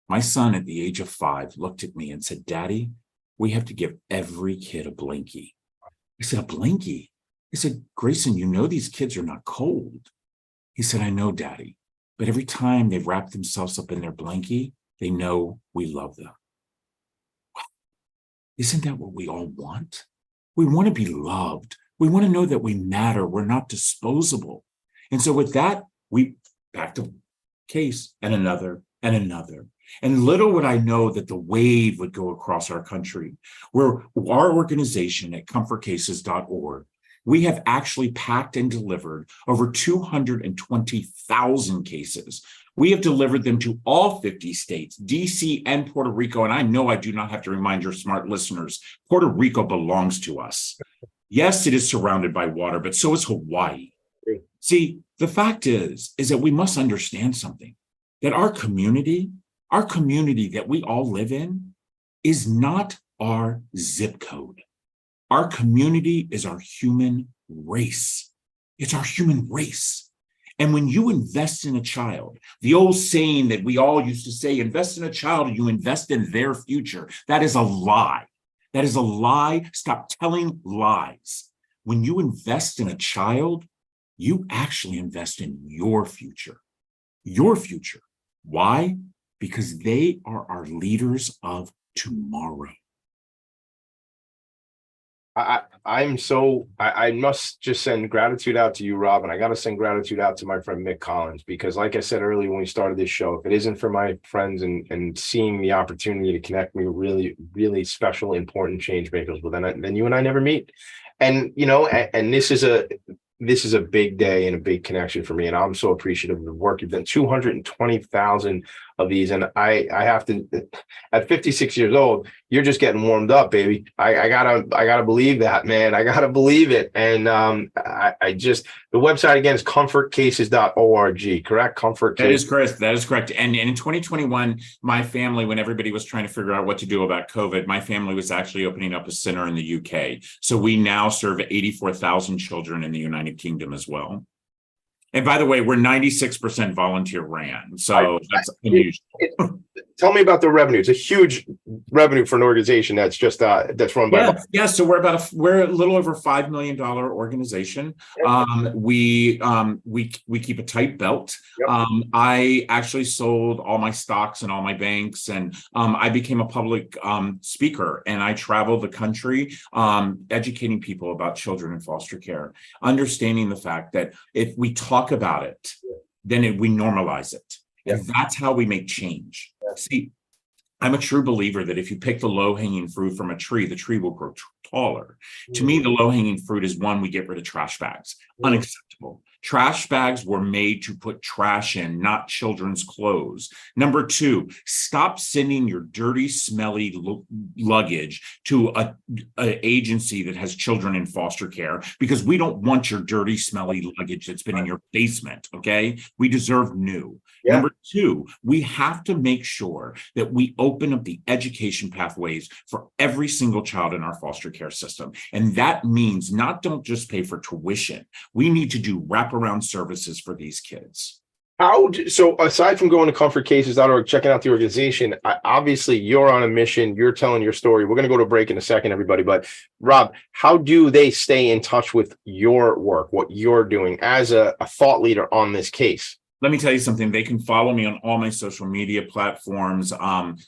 My son, at the age of 5, looked at me and said, "Daddy, we have to give every kid a blankie." I said, "A blankie?" I said, "Grayson, you know these kids are not cold." He said, "I know, Daddy, but every time they wrap themselves up in their blankie, they know we love them." Wow. Isn't that what we all want? We want to be loved. We want to know that we matter. We're not disposable. And so with that, we backed a case and another and another. And little would I know that the wave would go across our country, where our organization at comfortcases.org, we have actually packed and delivered over 220,000 cases. We have delivered them to all 50 states, DC and Puerto Rico. And I know I do not have to remind your smart listeners, Puerto Rico belongs to us. Yes, it is surrounded by water, but so is Hawaii. See, the fact is that we must understand something, that our community that we all live in is not our zip code. Our community is our human race. It's our human race. And when you invest in a child, the old saying that we all used to say, invest in a child, you invest in their future. That is a lie. That is a lie. Stop telling lies. When you invest in a child, you actually invest in your future. Your future. Why? Because they are our leaders of tomorrow. I must just send gratitude out to you, Rob, and I got to send gratitude out to my friend Mick Collins, because like I said earlier when we started this show, if it isn't for my friends and seeing the opportunity to connect me with really, really special, important change makers, well, then you and I never meet. And, you know, and this is a big day and a big connection for me. And I'm so appreciative of the work you've done. 220,000 of these. And I have to, at 56 years old, you're just getting warmed up, baby. I gotta believe that, man. I gotta believe it. And I just, the website again is comfortcases.org, correct? Comfort. That is correct. That is correct. And in 2021, my family, when everybody was trying to figure out what to do about COVID, my family was actually opening up a center in the UK. So we now serve 84,000 children in the United Kingdom as well. And by the way, we're 96% volunteer ran. So that's unusual. Tell me about the revenue. It's a huge revenue for an organization that's just that's run by. Yeah. So we're a little over $5 million organization. We keep a tight belt. Yep. I actually sold all my stocks and all my banks, and I became a public speaker, and I traveled the country educating people about children in foster care, understanding the fact that if we talk about it, then we normalize it. And that's how we make change. See, I'm a true believer that if you pick the low-hanging fruit from a tree, the tree will grow taller. To me, the low-hanging fruit is one, we get rid of trash bags. Unacceptable. Trash bags were made to put trash in, not children's clothes. Number two, stop sending your dirty, smelly luggage to a agency that has children in foster care, because we don't want your dirty, smelly luggage that's been in your basement, okay? We deserve new. Yeah. Number two, we have to make sure that we open up the education pathways for every single child in our foster care system. And that means don't just pay for tuition. We need to do wraparound services for these kids. So aside from going to comfortcases.org, checking out the organization, obviously you're on a mission, you're telling your story. We're going to go to a break in a second, everybody. But Rob, how do they stay in touch with your work, what you're doing as a thought leader on this case? Let me tell you something. They can follow me on all my social media platforms, Rob_Scheer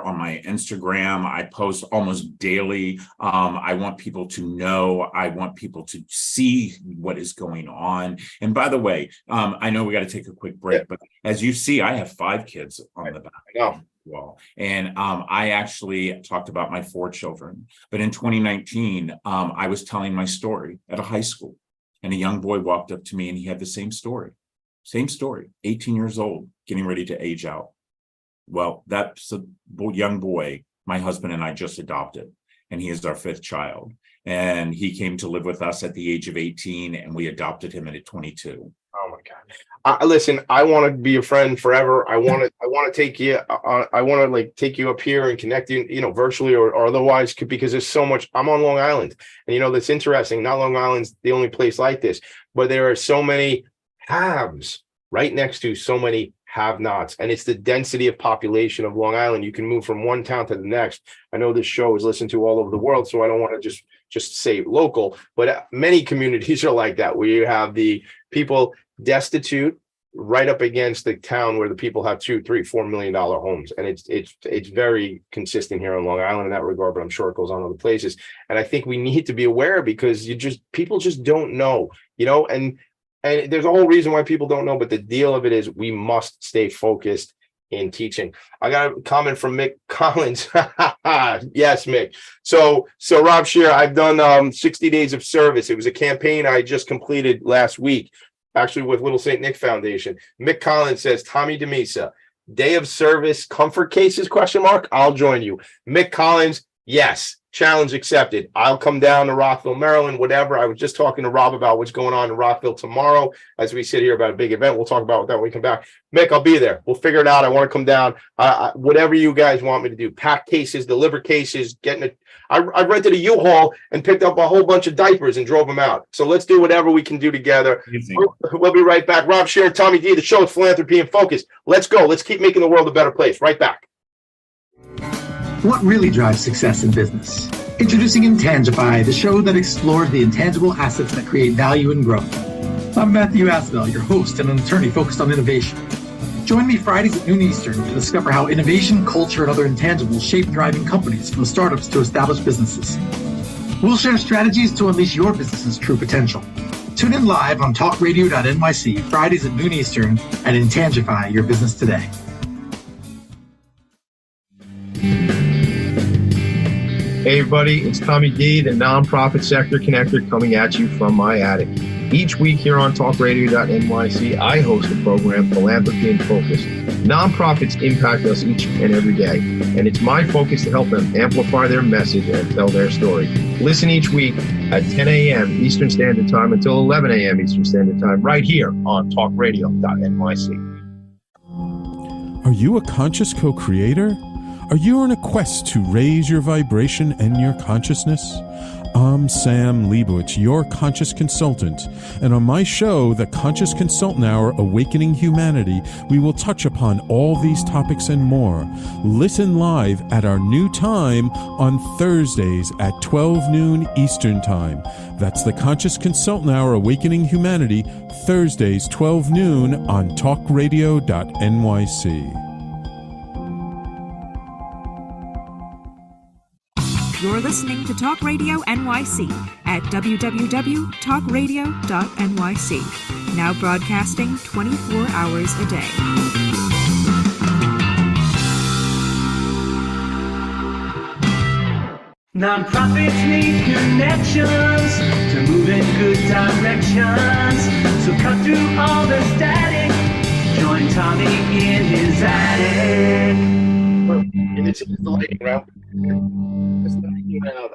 on my Instagram. I post almost daily. I want people to know. I want people to see what is going on. And by the way, I know we got to take a quick break, but as you see, I have 5 kids on the back wall. And I actually talked about my 4 children. But in 2019, I was telling my story at a high school. And a young boy walked up to me and he had the same story, 18 years old, getting ready to age out. Well, that's a young boy my husband and I just adopted, and he is our 5th child. And he came to live with us at the age of 18, and we adopted him at 22. Oh my God! Listen, I want to be a friend forever. I want to take you. I want to take you up here and connect you, virtually or otherwise, because there's so much. I'm on Long Island, and that's interesting. Not Long Island's the only place like this, but there are so many haves right next to so many have-nots, and it's the density of population of Long Island. You can move from one town to the next. I know this show is listened to all over the world, so I don't want to just say local, but many communities are like that, where you have the people destitute right up against the town where the people have $2, $3, $4 million homes. And it's very consistent here on Long Island in that regard, but I'm sure it goes on other places. And I think we need to be aware, because people just don't know, and there's a whole reason why people don't know, but the deal of it is we must stay focused in teaching. I got a comment from Mick Collins. Yes, Mick. So Rob Scheer, I've done 60 days of service. It was a campaign I just completed last week, actually with Little St. Nick Foundation. Mick Collins says, Tommy DeMisa, day of service, comfort cases, ? I'll join you. Mick Collins, yes. Challenge accepted. I'll come down to Rockville, Maryland, whatever. I was just talking to Rob about what's going on in Rockville tomorrow as we sit here about a big event. We'll talk about that when we come back. Mick, I'll be there. We'll figure it out. I want to come down. Whatever you guys want me to do. Pack cases, deliver cases, I rented a U-Haul and picked up a whole bunch of diapers and drove them out. So let's do whatever we can do together. We'll be right back. Rob Scheer and Tommy D, the show is Philanthropy and Focus. Let's go. Let's keep making the world a better place. Right back. What really drives success in business? Introducing Intangify, the show that explores the intangible assets that create value and growth. I'm Matthew Aspel, your host and an attorney focused on innovation. Join me Fridays at noon Eastern to discover how innovation, culture, and other intangibles shape thriving companies, from startups to established businesses. We'll share strategies to unleash your business's true potential. Tune in live on talkradio.nyc Fridays at noon Eastern and Intangify your business today. Hey everybody, it's Tommy D, the nonprofit sector connector, coming at you from my attic. Each week here on talkradio.nyc, I host a program, Philanthropy and Focus. Nonprofits impact us each and every day, and it's my focus to help them amplify their message and tell their story. Listen each week at 10 a.m. Eastern Standard Time until 11 a.m. Eastern Standard Time, right here on talkradio.nyc. Are you a conscious co-creator? Are you on a quest to raise your vibration and your consciousness? I'm Sam Leibowitz, your conscious consultant, and on my show, The Conscious Consultant Hour, Awakening Humanity, we will touch upon all these topics and more. Listen live at our new time on Thursdays at 12 noon Eastern Time. That's The Conscious Consultant Hour, Awakening Humanity, Thursdays 12 noon on talkradio.nyc. You're listening to Talk Radio NYC at www.talkradio.nyc. Now broadcasting 24 hours a day. Nonprofits need connections to move in good directions. So cut through all the static. Join Tommy in his attic. And it's the lightning round.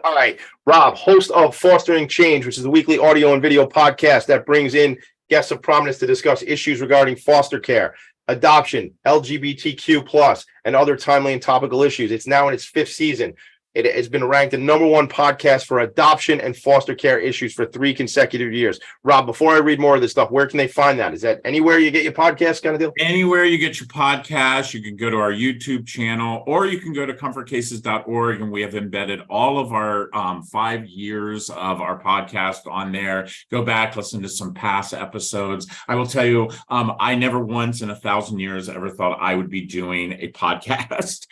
All right, Rob, host of Fostering Change, which is a weekly audio and video podcast that brings in guests of prominence to discuss issues regarding foster care, adoption, LGBTQ+, and other timely and topical issues. It's now in its 5th season. It has been ranked the #1 podcast for adoption and foster care issues for 3 consecutive years. Rob, before I read more of this stuff, where can they find that? Is that anywhere you get your podcast kind of deal? Anywhere you get your podcast, you can go to our YouTube channel, or you can go to comfortcases.org, and we have embedded all of our 5 years of our podcast on there. Go back, listen to some past episodes. I will tell you, I never once in 1,000 years ever thought I would be doing a podcast.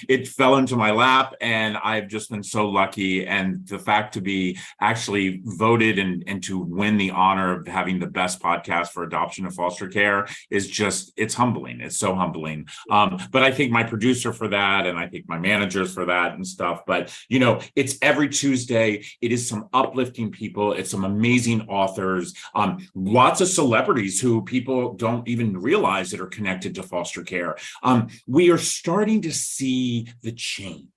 It fell into my lap, and I've just been so lucky. And the fact to be actually voted and to win the honor of having the best podcast for adoption and foster care is just, it's humbling. It's so humbling. But I thank my producer for that, and I thank my managers for that and stuff. But, you know, it's every Tuesday. It is some uplifting people. It's some amazing authors, lots of celebrities who people don't even realize that are connected to foster care. We are starting to see the change.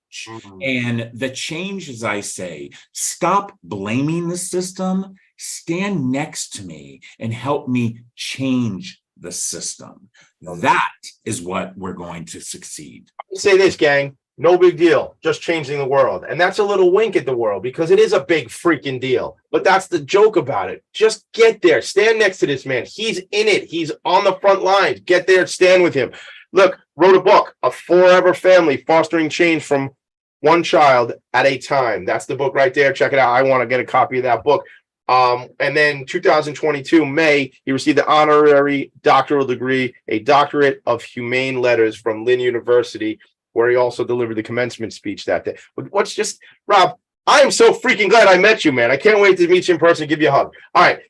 And the change, as I say, stop blaming the system, stand next to me and help me change the system. That is what we're going to succeed. Say this, gang, no big deal, just changing the world. And that's a little wink at the world, because it is a big freaking deal. But that's the joke about it. Just get there, stand next to this man. He's in it. He's on the front lines. Get there, stand with him. Look, wrote a book, A Forever Family, Fostering Change from One Child at a Time. That's the book right there. Check it out. I want to get a copy of that book. And then 2022, May, he received the honorary doctoral degree, a doctorate of humane letters from Lynn University, where he also delivered the commencement speech that day. But what's just, Rob, I am so freaking glad I met you, man. I can't wait to meet you in person and give you a hug. All right.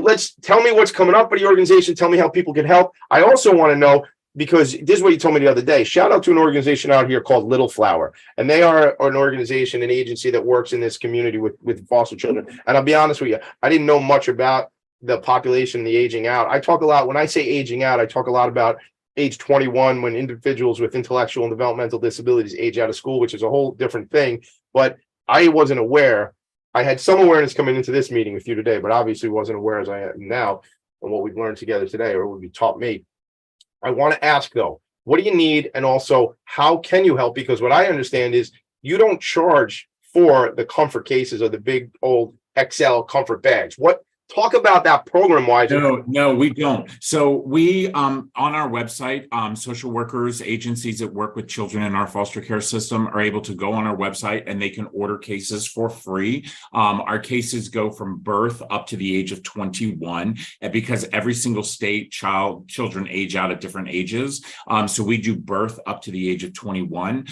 Let's tell me what's coming up with the organization. Tell me how people can help. I also want to know, because this is what you told me the other day. Shout out to an organization out here called Little Flower. And they are an organization, an agency that works in this community with foster children. And I'll be honest with you, I didn't know much about the population, the aging out. I talk a lot, when I say aging out, I talk a lot about age 21, when individuals with intellectual and developmental disabilities age out of school, which is a whole different thing. But I wasn't aware. I had some awareness coming into this meeting with you today, but obviously wasn't aware as I am now and what we've learned together today, or what you taught me. I want to ask, though, what do you need? And also, how can you help? Because what I understand is you don't charge for the comfort cases or the big old XL comfort bags. What? Talk about that program-wise. No, we don't. So we, on our website, social workers, agencies that work with children in our foster care system are able to go on our website and they can order cases for free. Our cases go from birth up to the age of 21, because every single state children age out at different ages. So we do birth up to the age of 21.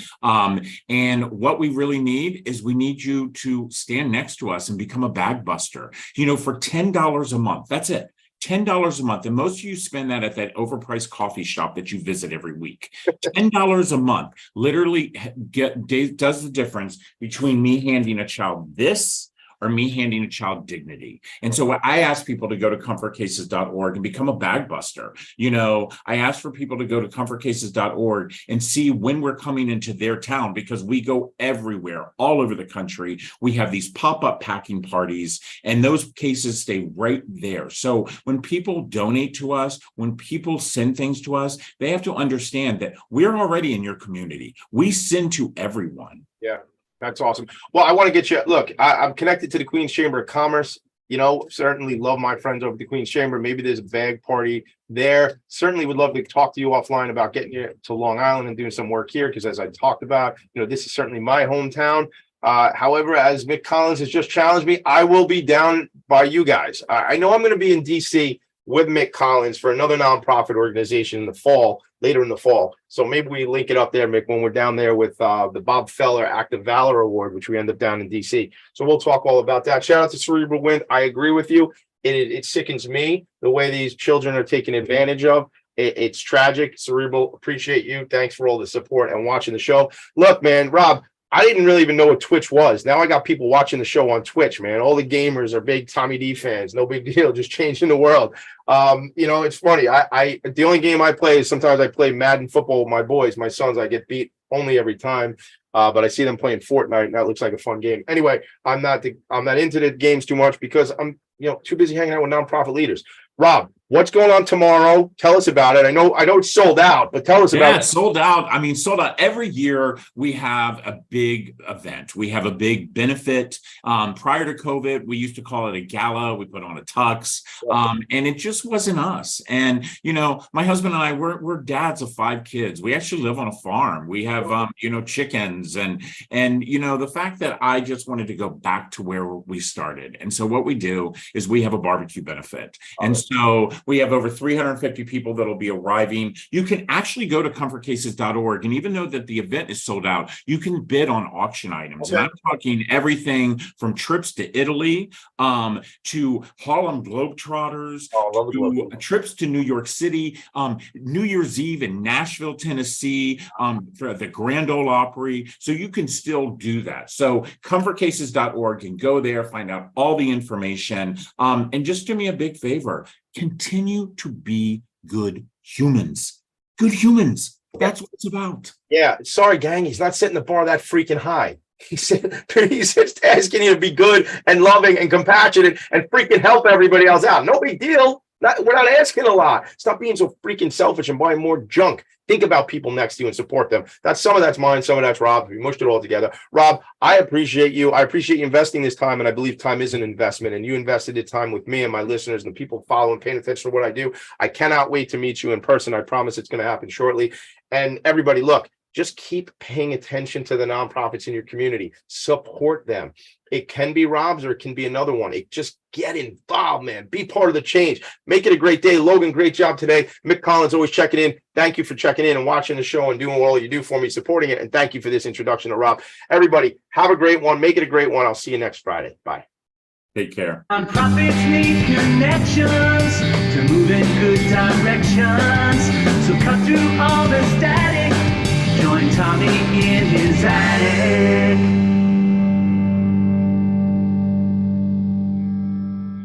And what we really need is we need you to stand next to us and become a bag buster. You know, for $10 a month. That's it. $10 a month. And most of you spend that at that overpriced coffee shop that you visit every week. $10 a month literally does the difference between me handing a child this or me handing a child dignity. And so I ask people to go to comfortcases.org and become a bag buster. You know, I ask for people to go to comfortcases.org and see when we're coming into their town, because we go everywhere, all over the country. We have these pop-up packing parties, and those cases stay right there. So when people donate to us, when people send things to us, they have to understand that we're already in your community. We send to everyone. Yeah. That's awesome. Well, I want to get you, look, I'm connected to the Queen's Chamber of Commerce, you know, certainly love my friends over at the Queen's Chamber. Maybe there's a bag party there. Certainly would love to talk to you offline about getting you to Long Island and doing some work here, because as I talked about, you know, this is certainly my hometown. However, as Mick Collins has just challenged me, I will be down by you guys. I know I'm going to be in DC with Mick Collins for another nonprofit organization in the fall, later in the fall. So maybe we link it up there, Mick, when we're down there with the Bob Feller Act of Valor Award, which we end up down in DC. So we'll talk all about that. Shout out to Cerebral Wind. I agree with you. It sickens me the way these children are taken advantage of. It's tragic. Cerebral, appreciate you. Thanks for all the support and watching the show. Look, man, Rob, I didn't really even know what Twitch was. Now I got people watching the show on Twitch, man. All the gamers are big Tommy D fans. No big deal, just changing the world. It's funny. I the only game I play is sometimes I play Madden football with my boys, my sons. I get beat only every time. But I see them playing Fortnite, and that looks like a fun game. Anyway, I'm not into the games too much because I'm too busy hanging out with nonprofit leaders. Rob, what's going on tomorrow? Tell us about it. I know it's sold out, but tell us about it. It's sold out. I mean, sold out. Every year we have a big event. We have a big benefit. Prior to COVID, we used to call it a gala. We put on a tux, and it just wasn't us. And, my husband and I, we're dads of 5 kids. We actually live on a farm. We have, chickens and the fact that I just wanted to go back to where we started. And so what we do is we have a barbecue benefit. And so we have over 350 people that'll be arriving. You can actually go to comfortcases.org. And even though that the event is sold out, you can bid on auction items. Okay. And I'm talking everything from trips to Italy, to Harlem Globetrotters, to trips to New York City, New Year's Eve in Nashville, Tennessee, for the Grand Ole Opry. So you can still do that. So comfortcases.org, and go there, find out all the information, and just do me a big favor. Continue to be good humans. Good humans. That's what it's about. Yeah. Sorry, gang. He's not setting the bar that freaking high. He's just asking you to be good and loving and compassionate and freaking help everybody else out. No big deal. We're not asking a lot. Stop being so freaking selfish and buying more junk. Think about people next to you and support them. Some of that's mine, some of that's Rob. We mushed it all together. Rob, I appreciate you. I appreciate you investing this time, and I believe time is an investment. And you invested the time with me and my listeners and the people following, paying attention to what I do. I cannot wait to meet you in person. I promise it's going to happen shortly. And everybody, look, just keep paying attention to the nonprofits in your community. Support them. It can be Rob's or it can be another one. Just get involved, man. Be part of the change. Make it a great day. Logan, great job today. Mick Collins, always checking in. Thank you for checking in and watching the show and doing all you do for me, supporting it. And thank you for this introduction to Rob. Everybody, have a great one. Make it a great one. I'll see you next Friday. Bye. Take care. Nonprofits need connections to move in good directions. So cut through all the static. Join Tommy in his